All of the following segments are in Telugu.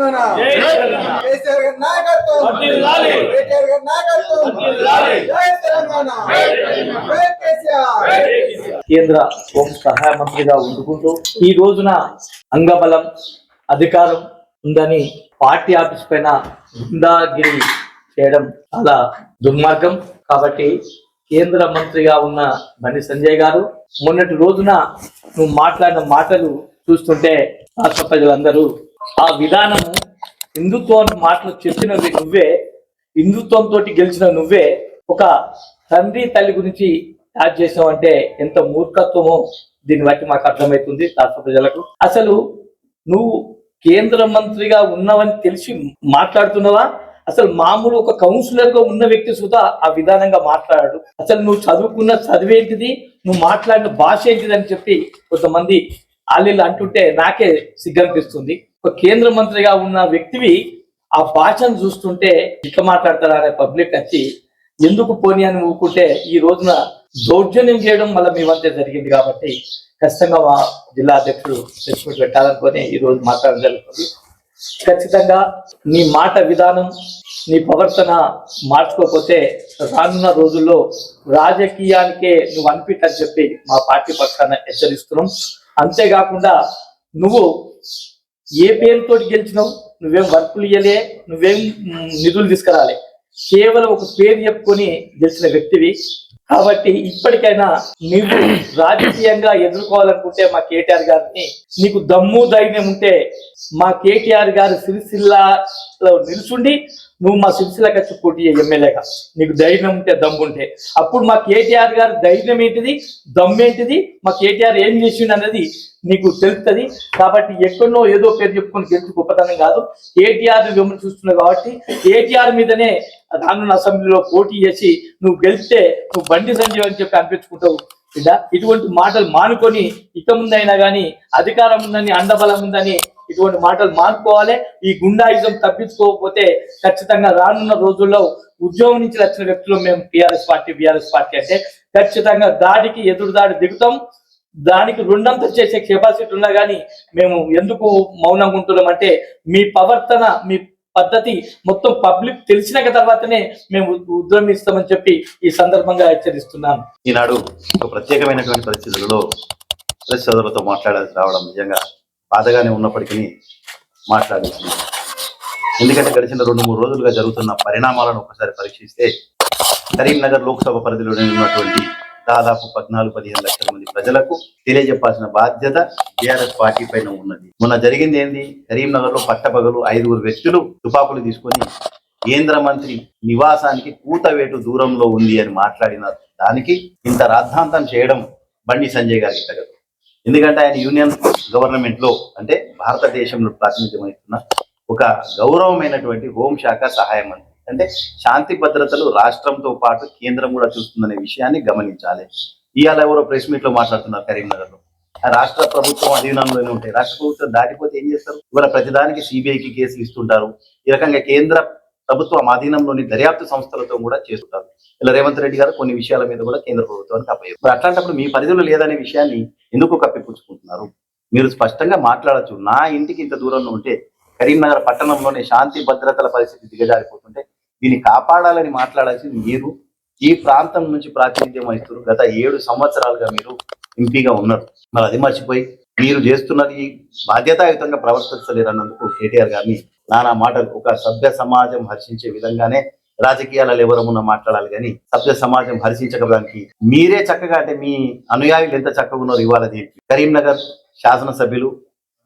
తెలంగాణ కేసీఆర్ గారి నాయకత్వం కేటీఆర్ గారి నాయకత్వం జై తెలంగాణ జై కేసీఆర్. కేంద్ర హోం సహాయ మంత్రిగా ఉండుకుంటూ ఈ రోజున అంగబలం అధికారం ఉందని పార్టీ ఆఫీస్ పైన గుండాగిరి చేయడం చాలా దుర్మార్గం. కాబట్టి కేంద్ర మంత్రిగా ఉన్న బండి సంజయ్ గారు మొన్నటి రోజున నువ్వు మాట్లాడిన మాటలు చూస్తుంటే రాష్ట్ర ప్రజలందరూ ఆ విధానము హిందుత్వం మాటలు చెప్పిన నువ్వే, హిందుత్వంతో గెలిచిన నువ్వే ఒక తండ్రి తల్లి గురించి యాడ్ చేసావంటే ఎంత మూర్ఖత్వమో దీన్ని బట్టి మాకు అర్థమవుతుంది రాష్ట్ర ప్రజలకు. అసలు నువ్వు కేంద్ర మంత్రిగా ఉన్నావని తెలిసి మాట్లాడుతున్నావా? అసలు మామూలు ఒక కౌన్సిలర్ గా ఉన్న వ్యక్తి సుధా ఆ విధానంగా మాట్లాడాడు. అసలు నువ్వు చదువుకున్న చదివేంటిది, నువ్వు మాట్లాడిన భాష ఏంటిది అని చెప్పి కొంతమంది ఆలీలు అంటుంటే నాకే సిగ్గనిపిస్తుంది. ఒక కేంద్ర మంత్రిగా ఉన్న వ్యక్తివి ఆ భాషను చూస్తుంటే ఇట్లా మాట్లాడతారా అనే పబ్లిక్ వచ్చి ఎందుకు పోనీ అని ఊరుకుంటే ఈ రోజున దౌర్జన్యం చేయడం వల్ల మీ వంతే జరిగింది. కాబట్టి ఖచ్చితంగా మా జిల్లా అధ్యక్షుడు ప్రెస్ మీట్ పెట్టాలనుకొని ఈ రోజు మాట్లాడడం జరుగుతుంది. ఖచ్చితంగా నీ మాట విధానం, నీ ప్రవర్తన మార్చుకోకపోతే రానున్న రోజుల్లో రాజకీయానికే నువ్వు అనిపిట్ అని చెప్పి మా పార్టీ పక్షాన హెచ్చరిస్తున్నాం. అంతేకాకుండా నువ్వు ఏ పేరుతో గెలిచినావు, నువ్వేం వర్కులు ఇయ్యలే, నువ్వేం నిధులు తీసుకురాలే, కేవలం ఒక పేరు చెప్పుకొని గెలిచిన వ్యక్తివి. కాబట్టి ఇప్పటికైనా నీవు రాజకీయంగా ఎదుర్కోవాలనుకుంటే మా కేటీఆర్ గారిని, నీకు దమ్ము ధైర్యం ఉంటే మా కేటీఆర్ గారు సిరిసిల్లాలో నిలుచుండి నువ్వు మా సిరిసిల్లకి వచ్చి పోటీ ఎమ్మెల్యేగా నీకు ధైర్యం ఉంటే దమ్ము ఉంటే అప్పుడు మా కేటీఆర్ గారి ధైర్యం ఏంటిది, దమ్ము ఏంటిది, మా కేటీఆర్ ఏం చేసిండు అనేది నీకు తెలుస్తుంది. కాబట్టి ఎక్కడో ఏదో పేరు చెప్పుకొని గెలిచి గొప్పతనం కాదు. కేటీఆర్ విమర్శిస్తున్నావు కాబట్టి కేటీఆర్ మీదనే రానున్న అసెంబ్లీలో పోటీ చేసి నువ్వు గెలిస్తే నువ్వు బండి సంజయ్ అని చెప్పి అనిపించుకుంటావు. ఇటువంటి మాటలు మానుకొని ఇక ముందైనా కానీ అధికారం ఉందని, అండబలం ఉందని ఇటువంటి మాటలు మానుకోవాలి. ఈ గుండాయిజం తప్పించుకోకపోతే ఖచ్చితంగా రానున్న రోజుల్లో ఉద్యోగం నుంచి వచ్చిన వ్యక్తులు మేము బీఆర్ఎస్ పార్టీ అంటే ఖచ్చితంగా దాడికి ఎదురు దాడి దిగుతాం. దానికి రెండంతా చేసే కెపాసిటీ ఉన్నా కానీ మేము ఎందుకు మౌనంగా ఉంటున్నాం అంటే మీ ప్రవర్తన, మీ పద్ధతి మొత్తం పబ్లిక్ తెలిసిన తర్వాతనే మేము ఉద్యమిస్తామని చెప్పి ఈ సందర్భంగా హెచ్చరిస్తున్నాను. ఈనాడు ఒక ప్రత్యేకమైనటువంటి పరిస్థితులలో ప్రెస్ సోదరులతో మాట్లాడాల్సి రావడం నిజంగా బాధగానే ఉన్నప్పటికీ మాట్లాడాల్సింది. ఎందుకంటే గడిచిన 2-3 రోజులుగా జరుగుతున్న పరిణామాలను ఒకసారి పరీక్షిస్తే కరీంనగర్ లోక్సభ పరిధిలో ఉన్నటువంటి దాదాపు 14-15 లక్షల మంది ప్రజలకు తెలియజెప్పాల్సిన బాధ్యత టీఆర్ఎస్ పార్టీ పైన ఉన్నది. మొన్న జరిగింది ఏంది, కరీంనగర్ లో పట్టపగలు 5 వ్యక్తులు తుపాకులు తీసుకొని కేంద్ర మంత్రి నివాసానికి కూతవేటు దూరంలో ఉంది అని మాట్లాడిన దానికి ఇంత రాద్ధాంతం చేయడం బండి సంజయ్ గారికి తగదు. ఎందుకంటే ఆయన యూనియన్ గవర్నమెంట్ లో అంటే భారతదేశంలో ప్రాతినిధ్యం వహిస్తున్న ఒక గౌరవమైనటువంటి హోంశాఖ సహాయ మంత్రి. అంటే శాంతి భద్రతలు రాష్ట్రంతో పాటు కేంద్రం కూడా చూస్తుందనే విషయాన్ని గమనించాలి. ఇవాళ ఎవరో ప్రెస్ మీట్ లో మాట్లాడుతున్నారు కరీంనగర్ లో రాష్ట్ర ప్రభుత్వం అధీనంలోనే ఉంటాయి, రాష్ట్ర ప్రభుత్వం దాటిపోతే ఏం చేస్తారు? ఇవాళ ప్రతిదానికి సిబిఐకి కేసులు ఇస్తుంటారు. ఈ రకంగా కేంద్ర ప్రభుత్వం అధీనంలోని దర్యాప్తు సంస్థలతో కూడా చేస్తుంటారు. ఇలా రేవంత్ రెడ్డి గారు కొన్ని విషయాల మీద కూడా కేంద్ర ప్రభుత్వానికి అప్పయ్యారు. మరి అట్లాంటప్పుడు మీ పరిధిలో లేదనే విషయాన్ని ఎందుకు కప్పిపుచ్చుకుంటున్నారు? మీరు స్పష్టంగా మాట్లాడచ్చు. నా ఇంటికి ఇంత దూరంలో ఉంటే కరీంనగర్ పట్టణంలోనే శాంతి భద్రతల పరిస్థితి దిగజారిపోతుంటే దీన్ని కాపాడాలని మాట్లాడాల్సింది మీరు. ఈ ప్రాంతం నుంచి ప్రాతినిధ్యం వహిస్తున్నారు. గత 7 సంవత్సరాలుగా మీరు ఎంపీగా ఉన్నారు. మరి అది మర్చిపోయి మీరు చేస్తున్నది బాధ్యతాయుతంగా ప్రవర్తించలేరన్నందుకు కేటీఆర్ గారిని నానా మాటలు ఒక సభ్య సమాజం హర్షించే విధంగానే రాజకీయాలలో ఎవరమున్నా మాట్లాడాలి కానీ సభ్య సమాజం హర్షించకపోవడానికి మీరే చక్కగా అంటే మీ అనుయాయులు ఎంత చక్కగా ఉన్నారు. ఇవాళ కరీంనగర్ శాసనసభ్యులు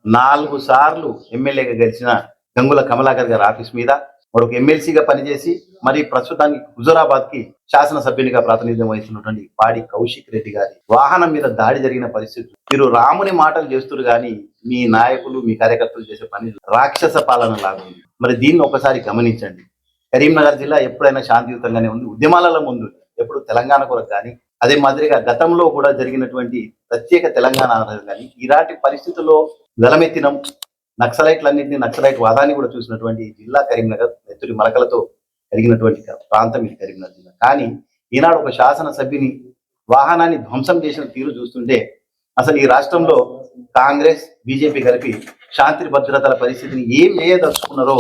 4 సార్లు ఎమ్మెల్యేగా గెలిచిన గంగుల కమలాకర్ గారి ఆఫీస్ మీద మరొక ఎమ్మెల్సీగా పనిచేసి మరి ప్రస్తుతానికి హుజురాబాద్ కి శాసనసభ్యునిగా ప్రాతినిధ్యం వహిస్తున్నటువంటి పాడి కౌశిక్ రెడ్డి గారి వాహనం మీద దాడి జరిగిన పరిస్థితి. మీరు రాముని మాటలు చేస్తున్నారు కానీ మీ నాయకులు, మీ కార్యకర్తలు చేసే పని రాక్షస పాలన లాగా ఉంది. మరి దీన్ని ఒకసారి గమనించండి. కరీంనగర్ జిల్లా ఎప్పుడైనా శాంతియుతంగానే ఉంది, ఉద్యమాలలో ముందు ఎప్పుడు తెలంగాణ కొరకు కానీ అదే మాదిరిగా గతంలో కూడా జరిగినటువంటి ప్రత్యేక తెలంగాణ కానీ ఇలాంటి పరిస్థితుల్లో గలమెత్తినం నక్సలైట్లన్నింటినీ నక్సలైట్ వాదాన్ని కూడా చూసినటువంటి జిల్లా కరీంనగర్. నెత్తురి మరకలతో కలిగినటువంటి ప్రాంతం ఇది కరీంనగర్ జిల్లా. కానీ ఈనాడు ఒక శాసనసభ్యుని వాహనాన్ని ధ్వంసం చేసిన తీరు చూస్తుంటే అసలు ఈ రాష్ట్రంలో కాంగ్రెస్ బీజేపీ కలిపి శాంతి భద్రతల పరిస్థితిని ఏం చేయదలుచుకున్నారో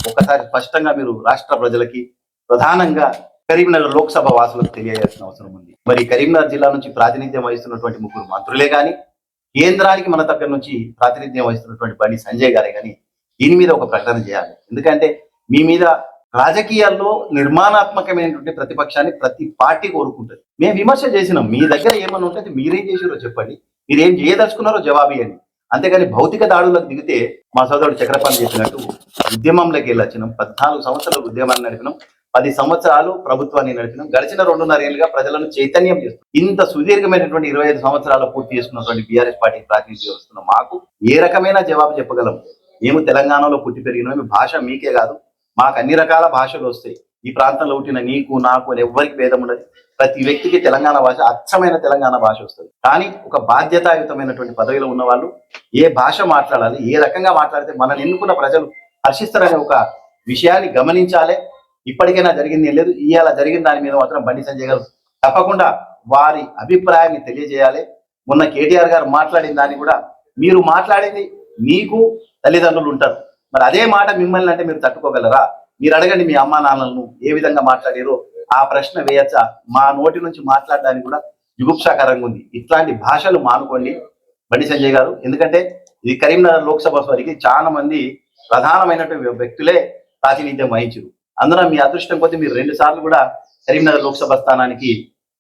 ఒక్కసారి స్పష్టంగా మీరు రాష్ట్ర ప్రజలకి, ప్రధానంగా కరీంనగర్ లోక్సభ వాసులకు తెలియజేయాల్సిన అవసరం ఉంది. మరి కరీంనగర్ జిల్లా నుంచి ప్రాతినిధ్యం వహిస్తున్నటువంటి 3 మంత్రులే కానీ, కేంద్రానికి మన దగ్గర నుంచి ప్రాతినిధ్యం వహిస్తున్నటువంటి బండి సంజయ్ గారే కానీ దీని మీద ఒక ప్రకటన చేయాలి. ఎందుకంటే మీ మీద రాజకీయాల్లో నిర్మాణాత్మకమైనటువంటి ప్రతిపక్షాన్ని ప్రతి పార్టీ కోరుకుంటుంది. మేము విమర్శ చేసినాం, మీ దగ్గర ఏమన్నా ఉంటే అది మీరేం చేసారో చెప్పండి, మీరేం చేయదలుచుకున్నారో జవాబు ఇవ్వండి. అంతేగాని భౌతిక దాడులకు దిగితే మా సోదరుడు చక్రపాణి చెప్పినట్టు ఉద్యమంలోకి వెళ్ళొచ్చినాం. 14 సంవత్సరాలు ఉద్యమాన్ని నడిపినాం, 10 సంవత్సరాలు ప్రభుత్వాన్ని నడిపినాం. గడిచిన 2.5 ఏళ్ళుగా ప్రజలను చైతన్యం చేస్తున్నాం. ఇంత సుదీర్ఘమైనటువంటి 25 సంవత్సరాలు పూర్తి చేసుకున్నటువంటి బీఆర్ఎస్ పార్టీ ప్రాతినిధ్యం వస్తున్న మాకు ఏ రకమైన జవాబు చెప్పగలం? మేము తెలంగాణలో పుట్టి పెరిగిన భాష మీకే కాదు, మాకు అన్ని రకాల భాషలు వస్తాయి. ఈ ప్రాంతంలో పుట్టిన నీకు నాకు అని ఎవ్వరికి భేదం ఉండదు. ప్రతి వ్యక్తికి తెలంగాణ భాష, అచ్చమైన తెలంగాణ భాష వస్తుంది. కానీ ఒక బాధ్యతాయుతమైనటువంటి పదవిలో ఉన్న వాళ్ళు ఏ భాష మాట్లాడాలి, ఏ రకంగా మాట్లాడితే మనల్ని ఎన్నుకున్న ప్రజలు హర్షిస్తారనే ఒక విషయాన్ని గమనించాలి. ఇప్పటికైనా జరిగింది ఏం లేదు, ఇవాళ జరిగిన దాని మీద మాత్రం బండి సంజయ్ గారు తప్పకుండా వారి అభిప్రాయాన్ని తెలియజేయాలి. మొన్న కేటీఆర్ గారు మాట్లాడిన దాన్ని కూడా, మీరు మాట్లాడింది మీకు తల్లిదండ్రులు ఉంటారు, మరి అదే మాట మిమ్మల్ని అంటే మీరు తట్టుకోగలరా? మీరు అడగండి మీ అమ్మా నాన్నలను ఏ విధంగా మాట్లాడారో ఆ ప్రశ్న వేయచ్చా? మా నోటి నుంచి మాట్లాడడానికి కూడా జుగుప్సాకరంగా ఉంది. ఇట్లాంటి భాషలు మానుకోండి బండి సంజయ్ గారు. ఎందుకంటే ఇది కరీంనగర్ లోక్సభ వారికి చాలా మంది ప్రధానమైనటువంటి వ్యక్తులే ప్రాతినిధ్యం వహించారు. అందులో మీ అదృష్టం కొద్దీ మీరు 2 సార్లు కూడా కరీంనగర్ లోక్సభ స్థానానికి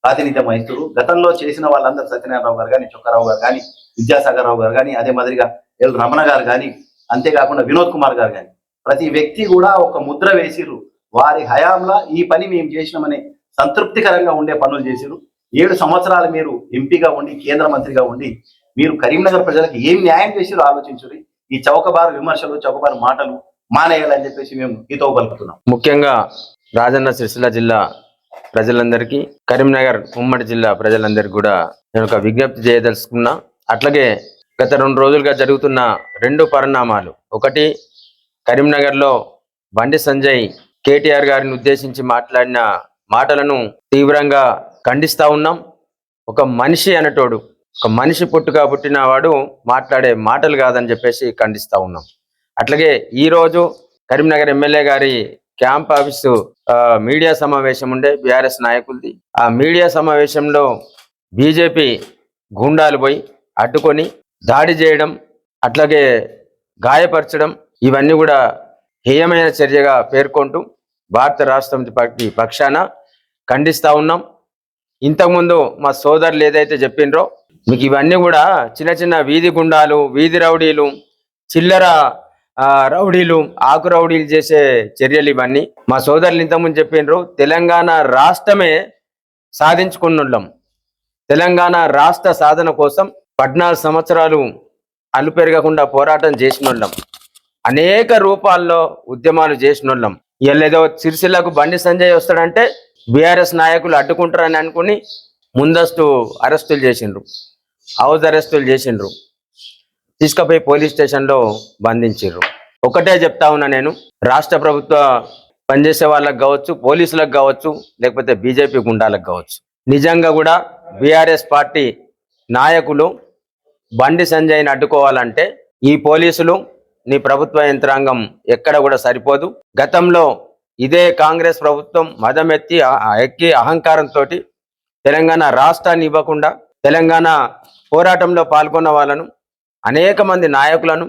ప్రాతినిధ్యం వహిస్తారు. గతంలో చేసిన వాళ్ళందరూ సత్యనారాయణరావు గారు కానీ, చొక్కారావు గారు కానీ, విద్యాసాగర్ రావు గారు కానీ, అదే మాదిరిగా ఎల్ రమణ గారు కానీ, అంతేకాకుండా వినోద్ కుమార్ గారు కానీ, ప్రతి వ్యక్తి కూడా ఒక ముద్ర వేసిరు. వారి హయాంలో ఈ పని మేము చేసినామని సంతృప్తికరంగా ఉండే పనులు చేసిరు. 7 సంవత్సరాలు మీరు ఎంపీగా ఉండి, కేంద్ర మంత్రిగా ఉండి, మీరు కరీంనగర్ ప్రజలకు ఏం న్యాయం చేసిరో ఆలోచించురి. ఈ చౌకబారు విమర్శలు, చౌకబారు మాటలు మానేయాలని చెప్పేసి మేము ఈతో పలుకుతున్నాం. ముఖ్యంగా రాజన్న సిరిసిల్ల జిల్లా ప్రజలందరికీ, కరీంనగర్ ఉమ్మడి జిల్లా ప్రజలందరికీ కూడా నేను ఒక విజ్ఞప్తి చేయదలుచుకున్నా. అట్లాగే గత 2 రోజులుగా జరుగుతున్న 2 పరిణామాలు. ఒకటి, కరీంనగర్లో బండి సంజయ్ కేటీఆర్ గారిని ఉద్దేశించి మాట్లాడిన మాటలను తీవ్రంగా ఖండిస్తూ ఉన్నాం. ఒక మనిషి అనటోడు, ఒక మనిషి పుట్టుగా పుట్టిన వాడు మాట్లాడే మాటలు కాదని చెప్పేసి ఖండిస్తూ ఉన్నాం. అట్లాగే ఈరోజు కరీంనగర్ ఎమ్మెల్యే గారి క్యాంప్ ఆఫీసు మీడియా సమావేశం ఉండే బీఆర్ఎస్ నాయకులది. ఆ మీడియా సమావేశంలో బీజేపీ గుండాలు పోయి అడ్డుకొని దాడి చేయడం, అట్లాగే గాయపరచడం, ఇవన్నీ కూడా హేయమైన చర్యగా పేర్కొంటూ భారత రాష్ట్ర సమితి పార్టీ పక్షాన ఖండిస్తూ ఉన్నాం. ఇంతకుముందు మా సోదరులు ఏదైతే చెప్పినరో, మీకు ఇవన్నీ కూడా చిన్న చిన్న వీధి గుండాలు, వీధి రౌడీలు, చిల్లర రౌడీలు, ఆకు రౌడీలు చేసే చర్యలు ఇవన్నీ. మా సోదరులు ఇంతకుముందు చెప్పినరు, తెలంగాణ రాష్ట్రమే సాధించుకున్నాం. తెలంగాణ రాష్ట్ర సాధన కోసం 14 సంవత్సరాలు అలుపెరగకుండా పోరాటం చేసినోళ్ళం, అనేక రూపాల్లో ఉద్యమాలు చేసినోళ్ళం. ఏదో సిరిసిల్లకు బండి సంజయ్ వస్తాడంటే బీఆర్ఎస్ నాయకులు అడ్డుకుంటారని అనుకుని ముందస్తు అరెస్టులు చేసిండ్రు, హౌస్ అరెస్టులు చేసిండ్రు, తీసుకుపోయి పోలీస్ స్టేషన్లో బంధించారు. ఒకటే చెప్తా ఉన్నా నేను, రాష్ట్ర ప్రభుత్వ పనిచేసే వాళ్ళకి కావచ్చు, పోలీసులకు కావచ్చు, లేకపోతే బీజేపీ గుండాలకు కావచ్చు, నిజంగా కూడా బీఆర్ఎస్ పార్టీ నాయకులు బండి సంజయ్ని అడ్డుకోవాలంటే ఈ పోలీసులు, నీ ప్రభుత్వ యంత్రాంగం ఎక్కడ కూడా సరిపోదు. గతంలో ఇదే కాంగ్రెస్ ప్రభుత్వం ఎక్కి అహంకారంతో తెలంగాణ రాష్ట్రాన్ని ఇవ్వకుండా, తెలంగాణ పోరాటంలో పాల్గొన్న వాళ్ళను, అనేక మంది నాయకులను,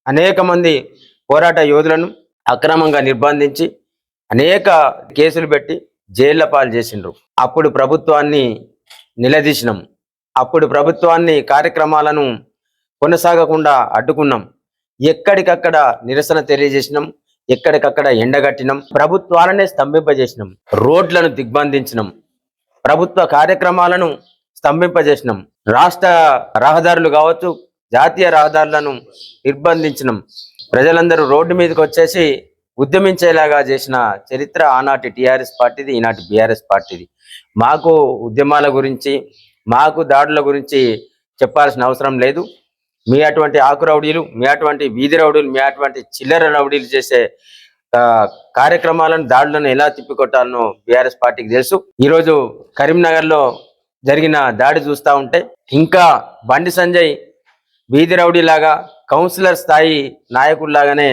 అనేక మంది పోరాట యోధులను అక్రమంగా నిర్బంధించి అనేక కేసులు పెట్టి జైళ్ల పాలు చేసిండ్రు. అప్పుడు ప్రభుత్వాన్ని నిలదీసినాం, అప్పుడు ప్రభుత్వాన్ని కార్యక్రమాలను కొనసాగకుండా అడ్డుకున్నాం, ఎక్కడికక్కడ నిరసన తెలియజేసినాం, ఎక్కడికక్కడ ఎండగట్టినాం, ప్రభుత్వాలనే స్తంభింపజేసినాం, రోడ్లను దిగ్బంధించినాం, ప్రభుత్వ కార్యక్రమాలను స్తంభింపజేసినాం, రాష్ట్ర రహదారులు కావచ్చు, జాతీయ రహదారులను నిర్బంధించినాం. ప్రజలందరూ రోడ్డు మీదకి వచ్చేసి ఉద్యమించేలాగా చేసిన చరిత్ర ఆనాటి టీఆర్ఎస్ పార్టీది, ఈనాటి బీఆర్ఎస్ పార్టీది. మాకు ఉద్యమాల గురించి, మాకు దాడుల గురించి చెప్పాల్సిన అవసరం లేదు. మీ అటువంటి ఆకు రౌడీలు, మీ అటువంటి వీధి రౌడీలు, మీ అటువంటి చిల్లర రౌడీలు చేసే కార్యక్రమాలను, దాడులను ఎలా తిప్పికొట్టాలనో బీఆర్ఎస్ పార్టీకి తెలుసు. ఈరోజు కరీంనగర్లో జరిగిన దాడి చూస్తూ ఉంటే ఇంకా బండి సంజయ్ వీధి రౌడీ లాగా కౌన్సిలర్ స్థాయి నాయకుల్లాగానే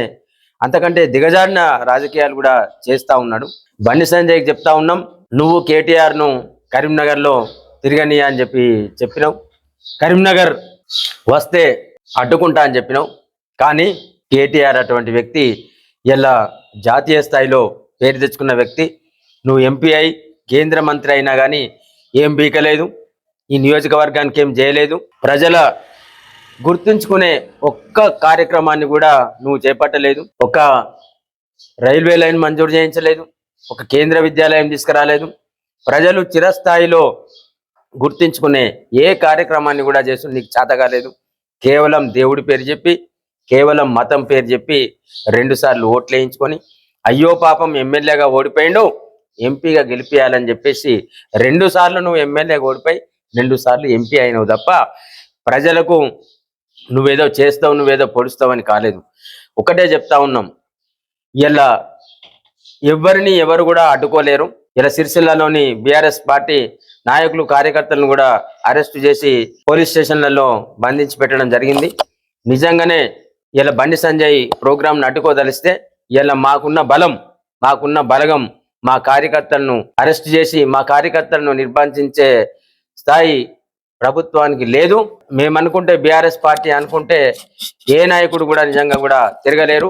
అంతకంటే దిగజారిన రాజకీయాలు కూడా చేస్తూ ఉన్నాడు. బండి సంజయ్కి చెప్తా ఉన్నాం, నువ్వు కేటీఆర్ను కరీంనగర్లో తిరగనీయ అని చెప్పినావు. కరీంనగర్ వస్తే అడ్డుకుంటా అని చెప్పినావు. కానీ కేటీఆర్ అటువంటి వ్యక్తి ఇలా జాతీయ స్థాయిలో పేరు తెచ్చుకున్న వ్యక్తి. నువ్వు ఎంపీ అయి కేంద్ర మంత్రి అయినా కానీ ఏం బీకలేదు, ఈ నియోజకవర్గానికి ఏం చేయలేదు. ప్రజల గుర్తుంచుకునే ఒక్క కార్యక్రమాన్ని కూడా నువ్వు చేపట్టలేదు. ఒక రైల్వే లైన్ మంజూరు చేయించలేదు, ఒక కేంద్ర విద్యాలయం తీసుకురాలేదు. ప్రజలు చిరస్థాయిలో గుర్తించుకునే ఏ కార్యక్రమాన్ని కూడా చేస్తూ నీకు చేత కాలేదు. కేవలం దేవుడి పేరు చెప్పి, కేవలం మతం పేరు చెప్పి 2 సార్లు ఓట్లు వేయించుకొని అయ్యో పాపం ఎమ్మెల్యేగా ఓడిపోయిండు, ఎంపీగా గెలిపియాలని చెప్పేసి 2 సార్లు నువ్వు ఎమ్మెల్యేగా ఓడిపోయి 2 సార్లు ఎంపీ అయినవు తప్ప ప్రజలకు నువ్వేదో చేస్తావు, నువ్వేదో పొడుస్తావు అని కాలేదు. ఒకటే చెప్తా ఉన్నాం, ఇలా ఎవరిని ఎవరు కూడా అడ్డుకోలేరు. ఇలా సిరిసిల్లాలోని బీఆర్ఎస్ పార్టీ నాయకులు కార్యకర్తలను కూడా అరెస్టు చేసి పోలీస్ స్టేషన్లలో బంధించి పెట్టడం జరిగింది. నిజంగానే ఇలా బండి సంజయ్ ప్రోగ్రాంను అడ్డుకోదలిస్తే ఇలా మాకున్న బలగం మా కార్యకర్తలను అరెస్ట్ చేసి మా కార్యకర్తలను నిర్బంధించే స్థాయి ప్రభుత్వానికి లేదు. మేమనుకుంటే బీఆర్ఎస్ పార్టీ అనుకుంటే ఏ నాయకుడు కూడా నిజంగా కూడా తిరగలేరు.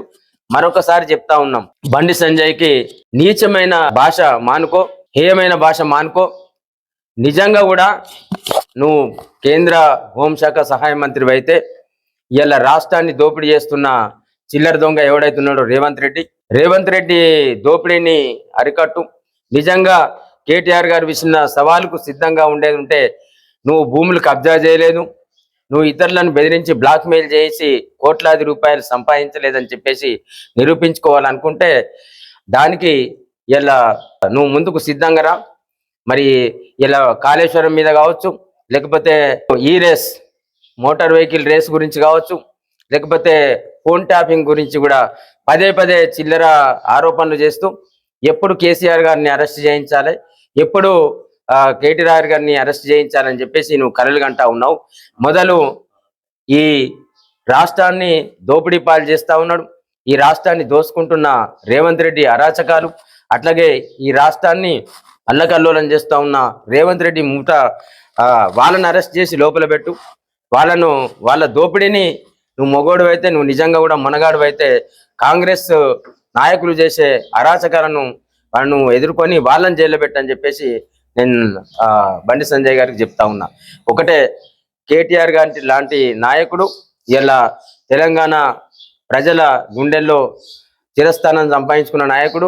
మరొకసారి చెప్తా ఉన్నాం, బండి సంజయ్కి నీచమైన భాష మానుకో, హేయమైన భాష మానుకో. నిజంగా కూడా నువ్వు కేంద్ర హోంశాఖ సహాయ మంత్రి అయితే ఇలా రాష్ట్రాన్ని దోపిడీ చేస్తున్న చిల్లర దొంగ ఎవడైతున్నాడో రేవంత్ రెడ్డి దోపిడీని అరికట్టు. నిజంగా కేటీఆర్ గారు విసిన సవాలుకు సిద్ధంగా ఉండేది ఉంటే నువ్వు భూములు కబ్జా చేయలేదు, నువ్వు ఇతరులను బెదిరించి బ్లాక్మెయిల్ చేసి కోట్లాది రూపాయలు సంపాదించలేదని చెప్పేసి నిరూపించుకోవాలనుకుంటే దానికి ఇలా నువ్వు ముందుకు సిద్ధంగా రా. మరి ఇలా కాళేశ్వరం మీద కావచ్చు, లేకపోతే ఈ రేస్ మోటార్ వెహికల్ రేస్ గురించి కావచ్చు, లేకపోతే ఫోన్ ట్యాపింగ్ గురించి కూడా పదే చిల్లర ఆరోపణలు చేస్తూ ఎప్పుడు కేసీఆర్ గారిని అరెస్ట్ చేయించాలి, ఎప్పుడు కేటీఆర్ గారిని అరెస్ట్ చేయించాలని చెప్పేసి నువ్వు కలలు కంటా ఉన్నావు. మొదలు ఈ రాష్ట్రాన్ని దోపిడీ పాలు చేస్తా ఉన్నాడు. ఈ రాష్ట్రాన్ని దోసుకుంటున్న రేవంత్ రెడ్డి అరాచకాలు, అట్లాగే ఈ రాష్ట్రాన్ని అల్లకల్లోలం చేస్తా ఉన్న రేవంత్ రెడ్డి మూట వాళ్ళని అరెస్ట్ చేసి లోపల పెట్టు. వాళ్ళ దోపిడీని నువ్వు మొగోడు అయితే, నువ్వు నిజంగా కూడా మనగాడు అయితే కాంగ్రెస్ నాయకులు చేసే అరాచకాలను వాళ్ళను ఎదుర్కొని వాళ్ళని జైల్లో పెట్టని చెప్పేసి నేను బండి సంజయ్ గారికి చెప్తా ఉన్నా. ఒకటే, కేటీఆర్ గారి లాంటి నాయకుడు ఇలా తెలంగాణ ప్రజల గుండెల్లో చిరస్థానం సంపాదించుకున్న నాయకుడు,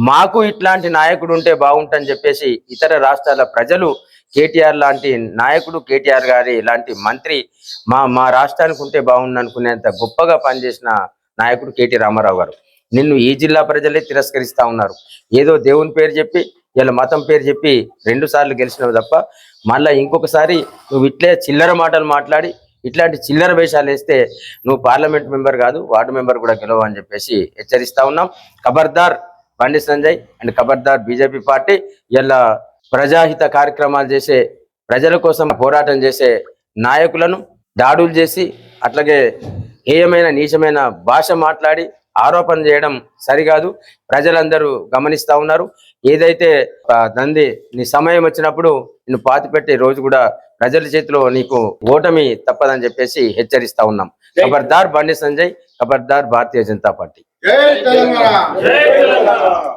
మాకు ఇట్లాంటి నాయకుడు ఉంటే బాగుంటుందని చెప్పేసి ఇతర రాష్ట్రాల ప్రజలు కేటీఆర్ లాంటి నాయకుడు, కేటీఆర్ గారి లాంటి మంత్రి మా రాష్ట్రానికి ఉంటే బాగుండు అనుకునేంత గొప్పగా పనిచేసిన నాయకుడు కేటీ రామారావు గారు. నిన్ను ఈ జిల్లా ప్రజలే తిరస్కరిస్తా ఉన్నారు. ఏదో దేవుని పేరు చెప్పి ఇలా మతం పేరు చెప్పి 2 సార్లు గెలిచినవి తప్ప మళ్ళీ ఇంకొకసారి నువ్వు ఇట్లే చిల్లర మాటలు మాట్లాడి ఇట్లాంటి చిల్లర వేషాలు వేస్తే నువ్వు పార్లమెంట్ మెంబర్ కాదు, వార్డు మెంబర్ కూడా గెలవు అని చెప్పేసి హెచ్చరిస్తా ఉన్నాం. ఖబర్దార్ బండి సంజయ్ అండ్ ఖబర్దార్ బీజేపీ పార్టీ. ఇలా ప్రజాహిత కార్యక్రమాలు చేసే, ప్రజల కోసం పోరాటం చేసే నాయకులను దాడులు చేసి అట్లాగే హేయమైన నీచమైన భాష మాట్లాడి ఆరోపణ చేయడం సరికాదు. ప్రజలందరూ గమనిస్తా ఉన్నారు. ఏదైతే నీ సమయం వచ్చినప్పుడు నిన్ను పాతిపెట్టే రోజు కూడా ప్రజల చేతిలో నీకు ఓటమి తప్పదని చెప్పేసి హెచ్చరిస్తా ఉన్నాం. ఖబర్దార్ బండి సంజయ్, ఖబర్దార్ భారతీయ జనతా పార్టీ. జై తెలంగాణ.